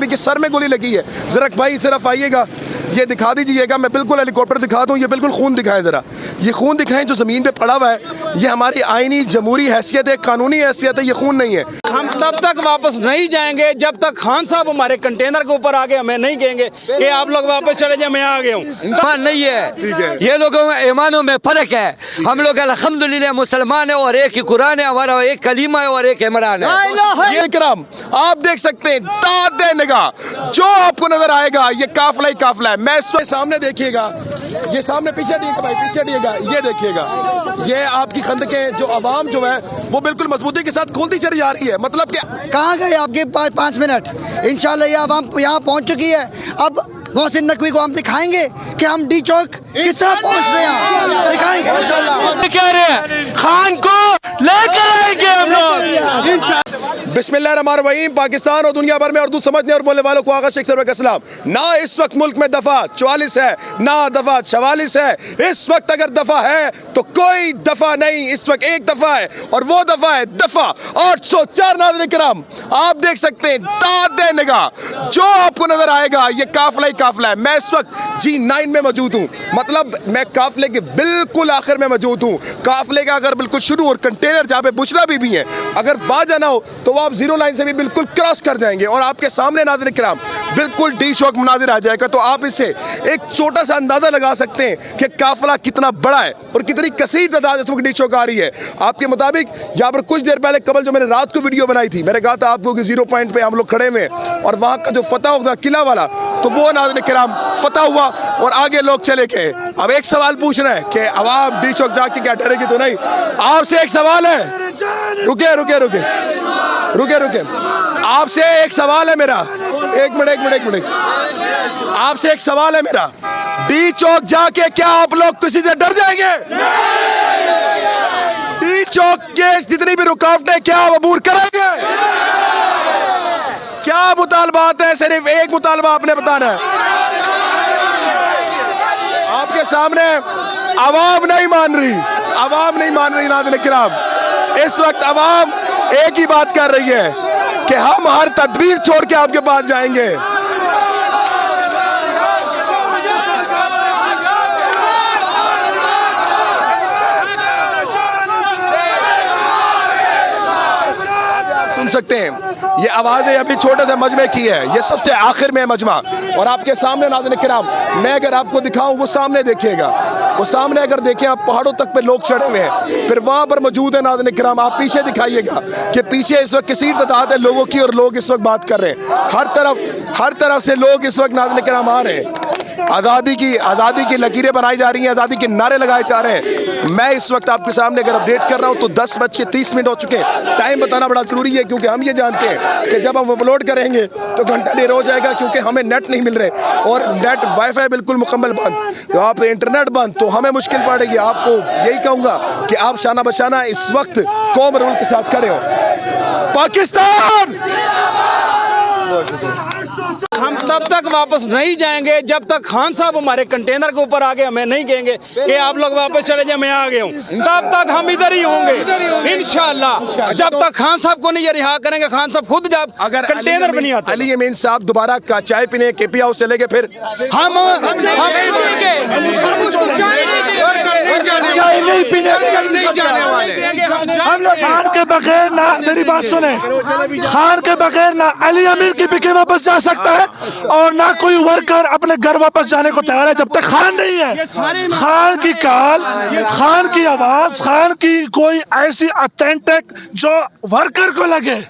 आदमी के सर में गोली लगी है। ज़रा भाई सिर्फ आइएगा, ये दिखा दीजिएगा, मैं बिल्कुल हेलीकॉप्टर दिखा दूँ, ये बिल्कुल खून दिखाएं, ज़रा ये खून दिखाएं जो ज़मीन पे पड़ा हुआ है। ये हमारी आईनी जमहूरी हैसियत है, कानूनी हैसियत है, ये खून नहीं है। हम तब तक वापस नहीं जाएंगे जब तक खान साहब हमारे कंटेनर के ऊपर आगे हमें नहीं कहेंगे कि आप लोग वापस चले जाए, मैं आ गया हूँ। ईमान नहीं है, ये लोगों में ईमानों में फर्क है। हम लोग अल्हम्दुलिल्लाह मुसलमान है और एक ही कुरान है हमारा, एक कलीमा है और एक इमरान है। ये कराम आप देख सकते हैं, दाद निगाह जो आपको नजर आएगा ये काफिला ही काफिला है। मैं इस सामने देखिएगा, ये सामने पीछे दिएगा भाई, पीछे दिएगा, ये देखिएगा, ये आपकी खंदकें जो आवाम जो है वो बिल्कुल मजबूती के साथ खोलती चली जा रही है। मतलब कि कहाँ गए आपके 5 मिनट? इंशाल्लाह ये आवाम यहाँ पहुँच चुकी है। अब मोहसिन नकवी को हम दिखाएंगे कि हम डी चौक किस तरह पहुँचते हैं, दिखाएंगे इंशाल्लाह। कह रहे हैं खान को लेकर आएंगे हम लोग। बिस्मिल्लाहिर्रहमानिर्रहीम। पाकिस्तान और दुनिया भर में उर्दू समझने और बोलने वालों को आगा शेख सरवर का सलाम। ना इस वक्त मुल्क में दफा 44 है, ना दफा 44 है। इस वक्त अगर दफा है तो कोई दफा नहीं, इस वक्त एक दफा है और वो दफा है दफा 804। नाज़रीन किराम आप देख सकते हैं, दाद निगाह जो आपको नजर आएगा ये काफिला ही काफिला है। मैं इस वक्त G9 में मौजूद हूँ, मतलब मैं काफिले के बिल्कुल आखिर में मौजूद हूँ। काफिले का अगर बिल्कुल शुरू और कंटेनर जहाँ पे बुशरा भी है, अगर वहाँ जाना हो तो आप जीरो लाइन से भी बिल्कुल क्रॉस कर जाएंगे और आपके सामने नाज़रीन किराम बिल्कुल डी चौक मुनाजिर आ जाएगा। तो आप इससे एक छोटा सा अंदाजा लगा सकते हैं कि काफिला कितना बड़ा है और कितनी कसीर तादाद इस वक्त डी चौक आ रही है। आपके मुताबिक यहाँ पर कुछ देर पहले कबल जो मैंने रात को वीडियो बनाई थी, मैंने कहा था आपको कि 0 पॉइंट पे हम लोग खड़े हुए और वहाँ का जो फतह होगा किला वाला, तो वो नाज़रीन किराम फतह हुआ और आगे लोग चले गए। अब एक सवाल पूछ रहे हैं कि अवाम डी चौक जाके क्या डरेगी? तो नहीं। आपसे एक सवाल है, रुके रुके रुके रुके रुके आपसे एक सवाल है मेरा, एक मिनट आपसे एक सवाल है मेरा, डी चौक जाके क्या आप लोग किसी से डर जाएंगे? डी चौक के जितनी भी रुकावटें क्या आप अबूर करेंगे? क्या मुतालबात है? सिर्फ एक मुतालबा आपने बताना है। आपके सामने आवाम नहीं मान रही, आवाम नहीं मान रही। नाज़रीन किराम इस वक्त आवाम एक ही बात कर रही है कि हम हर तदबीर छोड़ के आपके पास जाएंगे। सुन सकते हैं ये आवाज़ें अभी छोटे से मजमे की है, ये सबसे आखिर में मजमा। और आपके सामने नाज़रीन किराम मैं अगर आपको दिखाऊं, वो सामने देखिएगा, वो सामने अगर देखें आप पहाड़ों तक पे लोग चढ़े हुए हैं, फिर वहाँ पर मौजूद है। नाज़रीन किराम आप पीछे दिखाइएगा कि पीछे इस वक्त कसीर तादाद है लोगों की और लोग इस वक्त बात कर रहे हैं। हर तरफ से लोग इस वक्त नाज़रीन किराम आ रहे हैं। आज़ादी की लकीरें बनाई जा रही हैं, आज़ादी के नारे लगाए जा रहे हैं। मैं इस वक्त आपके सामने अगर अपडेट कर रहा हूं तो 10:30 हो चुके हैं। टाइम बताना बड़ा जरूरी है क्योंकि हम ये जानते हैं कि जब हम अपलोड करेंगे तो घंटा देर हो जाएगा, क्योंकि हमें नेट नहीं मिल रहे और नेट वाईफाई बिल्कुल मुकम्मल बंद, तो आप इंटरनेट बंद, तो हमें मुश्किल पड़ेगी। आपको यही कहूँगा कि आप शाना बशाना इस वक्त कौम रूल के साथ खड़े हो। पाकिस्तान हम तब तक वापस नहीं जाएंगे जब तक खान साहब हमारे कंटेनर के ऊपर आगे हमें नहीं कहेंगे कि आप लोग वापस चले जाए, मैं आ गया हूँ। तब तक हम इधर ही होंगे इंशाल्लाह, जब तक खान साहब को नहीं रिहा करेंगे। खान साहब खुद जब अगर कंटेनर बनी आते, अली अमीन साहब दोबारा का चाय पीने केपी हाउस चले गए, फिर हम चाय नहीं पीने जाने वाले हम लोग। खान के बगैर ना, मेरी बात सुने, खान के बगैर ना अली अमीर की पिके वापस जा सकता है और ना कोई वर्कर अपने घर वापस जाने को तैयार है जब तक खान नहीं है। खान की काल, खान की आवाज, खान की कोई ऐसी ऑथेंटिक जो वर्कर को लगे,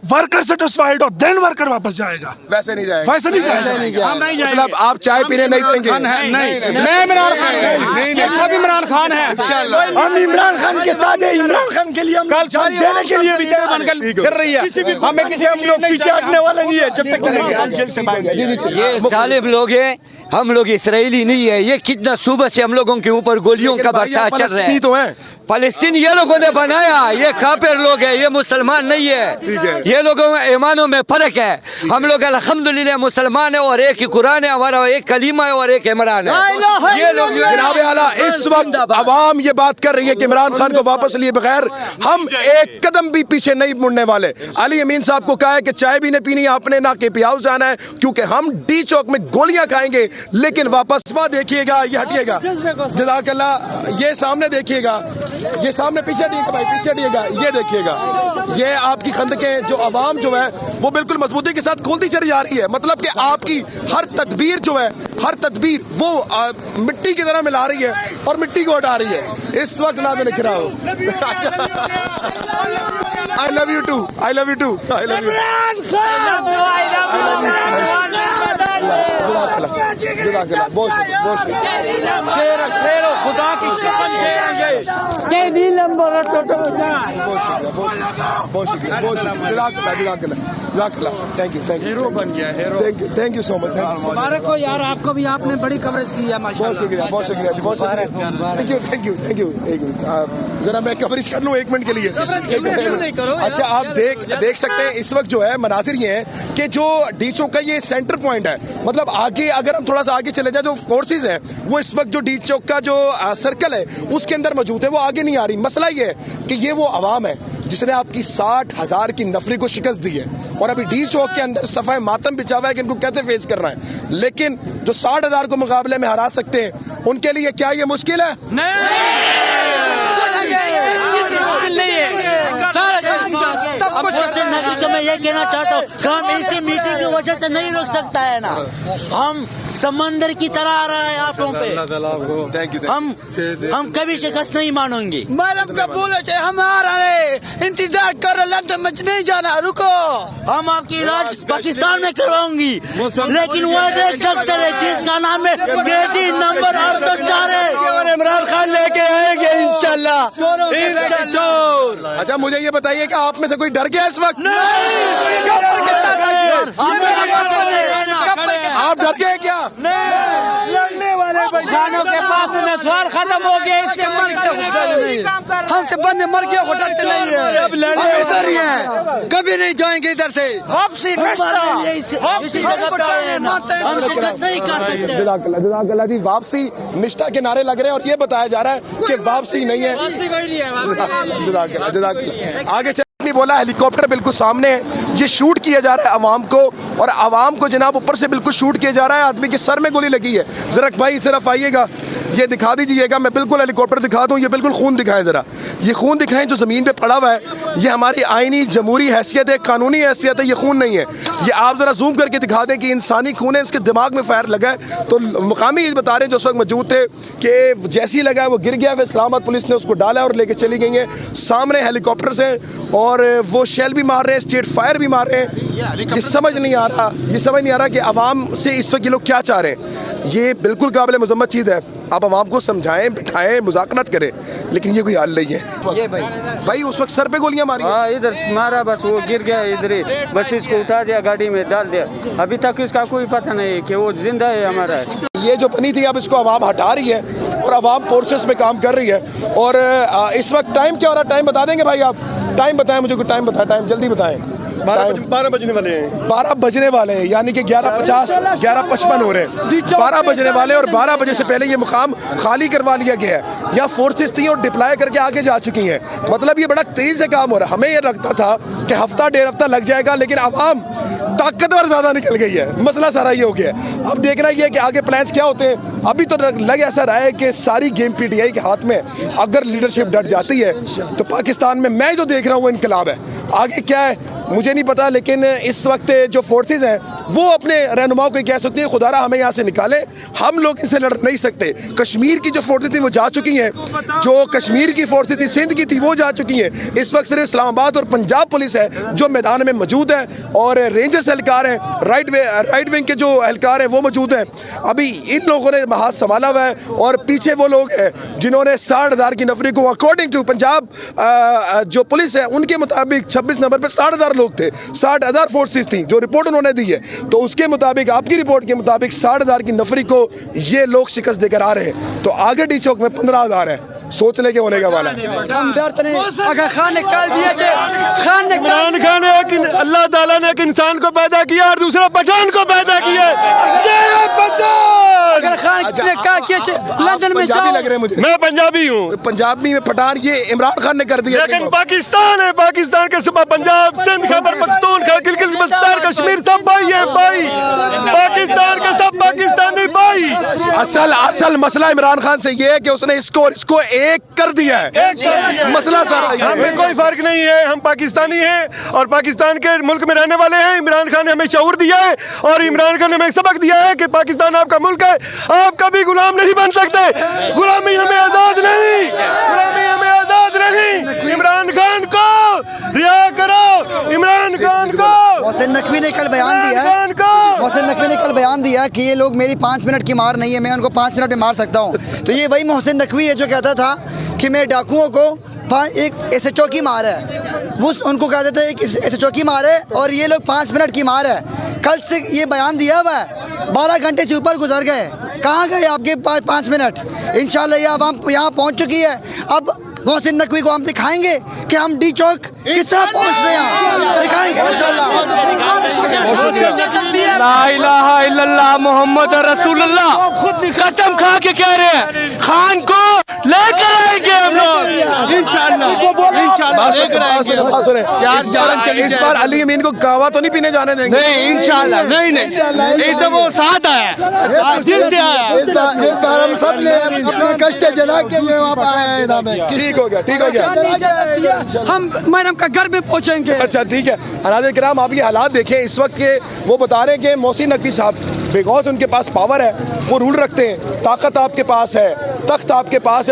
वर्कर सेटिस्फाइड हो, देन वर्कर वापस जाएगा। वैसे नहीं जाएगा, वैसे नहीं जाएगा। मतलब आप चाय पीने नहीं देंगे? नहीं, मैं इमरान खान नहीं, सब इमरान खान है। हम इमरान खान के साथ है, इमरान खान के लिए हम कल जान देने के लिए भी तैयार बनकर फिर रही है। हमें किसी हम लोग पीछे हटने वाले नहीं है जब तक इमरान खान जेल से बाहर नहीं आए। ये जालिम लोग हैं, हम लोग इसराइली नहीं है। ये कितना सुबह से हम लोगों के ऊपर गोलियों का बरसात चल रहा है। तो है फलस्तीन ये लोगों ने बनाया, ये काफिर लोग हैं, ये मुसलमान नहीं है। ये लोगों में ईमानों में फर्क है। हम लोग अल्हम्दुलिल्लाह मुसलमान है और एक ही कुरान है हमारा, एक कलीमा है और एक इमरान है। ये लोग जनाब आला इस वक्त अवाम ये बात कर रही है कि इमरान खान को वापस लिए बगैर हम एक कदम भी पीछे नहीं मुड़ने वाले। अली अमीन साहब को कहा है कि चाय भी नहीं पीनी, आपने ना केपी हाउस जाना है, क्योंकि हम डी चौक में गोलियां खाएंगे लेकिन वापस देखिएगा। ये हटिएगा, जज़ाकल्लाह, ये सामने देखिएगा, ये सामने पीछे हटिएगा भाई, पीछे हटिएगा, ये देखिएगा, ये आपकी खंदकें जो आवाम जो है वो बिल्कुल मजबूती के साथ खोलती चली जा रही है। मतलब कि आपकी हर तदबीर जो है, हर तदबीर वो मिट्टी की तरह मिला रही है और मिट्टी को हटा रही है। इस वक्त ना लिख रहा हूँ I love you too, I love you too, I love you, बहुत खुदा की थैंक यू, हीरो बन गया, hero, thank you so much, मुबारक हो यार आपको भी, आपने बड़ी कवरेज की है माशाल्लाह। बहुत शुक्रिया, बहुत शुक्रिया, बहुत शुक्रिया, thank you, thank you, thank you. एक मिनट जरा मैं कवरेज कर लूँ 1 मिनट के लिए। अच्छा, आप देख सकते हैं इस वक्त जो है मनाजिर ये है कि जो डी चौक का ये सेंटर पॉइंट है, मतलब आगे अगर हम थोड़ा सा आगे चले जाए जो फोर्सेज हैं वो इस वक्त जो डी चौक का जो सर्कल है उसके अंदर मौजूद है, वो आगे नहीं आ रही। मसला ये है कि ये वो आवाम है जिसने आपकी 60,000 की नफरी को शिकस्त दी है और अभी डी चौक के अंदर सफाए मातम बिछा हुआ है कि इनको कैसे फेस करना है। लेकिन जो 60,000 को मुकाबले में हरा सकते हैं उनके लिए क्या ये मुश्किल है? तो मैं ये कहना चाहता हूँ कि हम इसी मीटिंग की वजह से नहीं रुक सकता है ना, हम समंदर की तरह आ रहा है आंखों पे, हम कभी शिकस्त नहीं मानेंगे। मैडम का बोले हम आ रहे, इंतजार कर रहे, समझ नहीं जाना, रुको, हम आपकी इलाज पाकिस्तान में करवाऊंगी, लेकिन वो एक डॉक्टर है जिसका नाम है बेटी नंबर 804 है और इमरान खान लेके आएंगे इंशाल्लाह। अच्छा, मुझे ये बताइए कि आप में से कोई डर गया इस वक्त? आप डर गए क्या? लड़ने वाले बचानों के पास नस्वार खत्म हो गया, इसके मर हमसे बंदे मर गया, डरते नहीं है, अब लड़ने इधर ही है, कभी नहीं जाएंगे इधर से, वापसी इसी जगह पे आए हैं, हम शिकस्त नहीं कर सकते। जज़ाकल्लाह जी, वापसी निष्ठा के नारे लग रहे हैं और ये बताया जा रहा है कि वापसी नहीं है। जज़ाकल्लाह। आगे नहीं बोला, हेलीकॉप्टर बिल्कुल सामने है, ये शूट किया जा रहा है आवाम को, और आवाम को जनाब ऊपर से बिल्कुल शूट किया जा रहा है। आदमी के सर में गोली लगी है। जरा भाई सिर्फ आइएगा, ये दिखा दीजिएगा, मैं बिल्कुल हेलीकॉप्टर दिखा दूं, ये बिल्कुल खून दिखाएं, जरा ये खून दिखाएं जो ज़मीन पे पड़ा हुआ है। ये हमारी आईनी जमहूरी हैसियत है, कानूनी हैसियत है, ये खून नहीं है। ये आप ज़रा जूम करके दिखा दें कि इंसानी खून है, उसके दिमाग में फायर लगा है। तो मुकामी ये बता रहे हैं जो उस वक्त मौजूद थे कि जैसे ही लगा है वो गिर गया, फिर इस्लामाबाद पुलिस ने उसको डाला और लेके चली गई है। सामने हेलीकॉप्टर से और वो शेल भी मार रहे हैं, स्ट्रेट फायर भी मार रहे हैं। ये समझ नहीं आ रहा कि आवाम से इस वक्त ये लोग क्या चाह रहे हैं। ये बिल्कुल काबिल मजम्मत चीज़ है, आप आवाम को समझाएं, बिठाएं, मुज़ाकरत करें, लेकिन ये कोई हल नहीं है। ये भाई उस वक्त सर पे गोलियां मारी, इधर मारा, बस वो गिर गया इधर ही, बस इसको उठा दिया, गाड़ी में डाल दिया, अभी तक इसका कोई पता नहीं कि वो जिंदा है हमारा। ये जो बनी थी अब इसको आवाम हटा रही है और आवाम प्रोसेस में काम कर रही है। और इस वक्त टाइम क्या हो रहा है, टाइम बता देंगे भाई? आप टाइम बताएं मुझे, कोई टाइम बताएं, टाइम जल्दी बताएं। 12 बजने वाले हैं, 12 बजने वाले हैं, यानी कि 11:50 11:55 हो रहे हैं, 12 बजने वाले, और 12 बजे से पहले ये मुकाम खाली करवा लिया गया है। यहाँ फोर्सेस थी और डिप्लॉय करके आगे जा चुकी हैं। मतलब ये बड़ा तेजी से काम हो रहा है। हमें ये लगता था कि हफ्ता 1.5 हफ्ता लग जाएगा, लेकिन आवाम ताकतवर ज्यादा निकल गई है। मसला सारा ये हो गया है। अब देखना ये है कि आगे प्लान्स क्या होते हैं। अभी तो लग ऐसा रहा है कि सारी गेम पीटीआई के हाथ में, अगर लीडरशिप डट जाती है तो पाकिस्तान में मैं जो देख रहा हूँ वो इनकलाब है। आगे क्या है मुझे नहीं पता, लेकिन इस वक्त जो फोर्सेस हैं वो अपने रहनुमाओं को कह सकती है खुदारा हमें यहाँ से निकाले, हम लोग इनसे लड़ नहीं सकते। कश्मीर की जो फोर्सेस थी वो जा चुकी हैं, जो कश्मीर की फोर्सेस थी, सिंध की थी, वो जा चुकी हैं। इस वक्त सिर्फ इस्लामाबाद और पंजाब पुलिस है जो मैदान में मौजूद है, और रेंजर्स एहलकार हैं, राइट विंग के जो एहलकार हैं वो मौजूद हैं। अभी इन लोगों ने महाज संभाला हुआ है, और पीछे वो लोग हैं जिन्होंने 60,000 की नफरी को, अकॉर्डिंग टू पंजाब जो पुलिस है उनके मुताबिक 26 नंबर पर 60,000 लोग थे, 60,000 फोर्सेस थी जो रिपोर्ट उन्होंने दी है। तो उसके मुताबिक, आपकी रिपोर्ट के मुताबिक 60,000 की नफरी को ये लोग शिकस्त देकर आ रहे हैं। तो आगे डी चौक में 15,000 है, सोचने के होने का वाला है। हम डरते नहीं, अगर खान निकाल दिया खान इमरान खान है कि अल्लाह ताला ने एक इंसान को पैदा किया और दूसरा पठान को पैदा किया। ये है पठान। अगर खान ने कहा कि लंदन में पंजाबी जाओ, लग रहे हैं मुझे। मैं पंजाबी हूँ। पंजाबी में पठान ये इमरान खान ने कर दिया। लेकिन पाकिस्तान है, पाकिस्तान के सुबह पंजाब, सिंध, खैबर पख्तूनख्वा, गिलगित बल्तिस्तान, कश्मीर सब भाई है भाई। पाकिस्तान के सब पाकिस्तानी भाई। असल मसला इमरान खान से ये है कि उसने इसको एक कर दिया है। मसला सारा हमें कोई फर्क नहीं है, हम पाकिस्तानी हैं और पाकिस्तान के मुल्क में रहने वाले हैं। इमरान खान ने हमें शऊर दिया है और इमरान खान ने हमें सबक दिया है कि पाकिस्तान आपका मुल्क है, आप कभी गुलाम नहीं बन सकते। गुलामी हमें आजाद नहीं, गुलामी हमें आजाद नहीं। इमरान खान को रिहा करो, इमरान खान को। मोहसिन नकवी ने कल बयान दिया है, मोहसिन नकवी ने कल बयान दिया कि ये लोग मेरी 5 मिनट की मार नहीं है, मैं उनको 5 मिनट में मार सकता हूँ। तो ये वही मोहसिन नकवी है जो कहता था कि मैं डाकुओं को एक SHO की मार है, वो उनको कहते थे एक SHO की मार है और ये लोग 5 मिनट की मार है। कल से ये बयान दिया हुआ है, 12 घंटे से ऊपर गुजर गए, कहाँ गए आपके 5 मिनट? इंशाल्लाह ये आवाम यहाँ पहुँच चुकी है। अब मोहसिन नकवी को हम दिखाएंगे कि हम डी चौक किस तरह पहुँचते हैं, दिखाएंगे इंशाल्लाह। ला इलाहा इल्लल्लाह मोहम्मद रसूलुल्लाह, कसम खा के कह रहे हैं खान को लेकर आएंगे हम लोग इंशाल्लाह। इस बार अली अमीन को कहवा तो नहीं पीने जाने देंगे। नहीं इंशाल्लाह, नहीं ये तो वो साथ आया, दिल से आया। इस बार हम सब ने अपने कष्ट जला के वहाँ पे आए हैं। ठीक हो गया, ठीक हो गया। हम मैडम का घर में पहुँचेंगे। अच्छा ठीक है। नाज़रीन किराम, आप ये हालात देखें इस वक्त के। वो बता रहे हैं कि मोहसिन नकवी साहब बिकॉज उनके पास पावर है, वो रूल रखते हैं, ताकत आपके पास है, तख्त आपके पास है,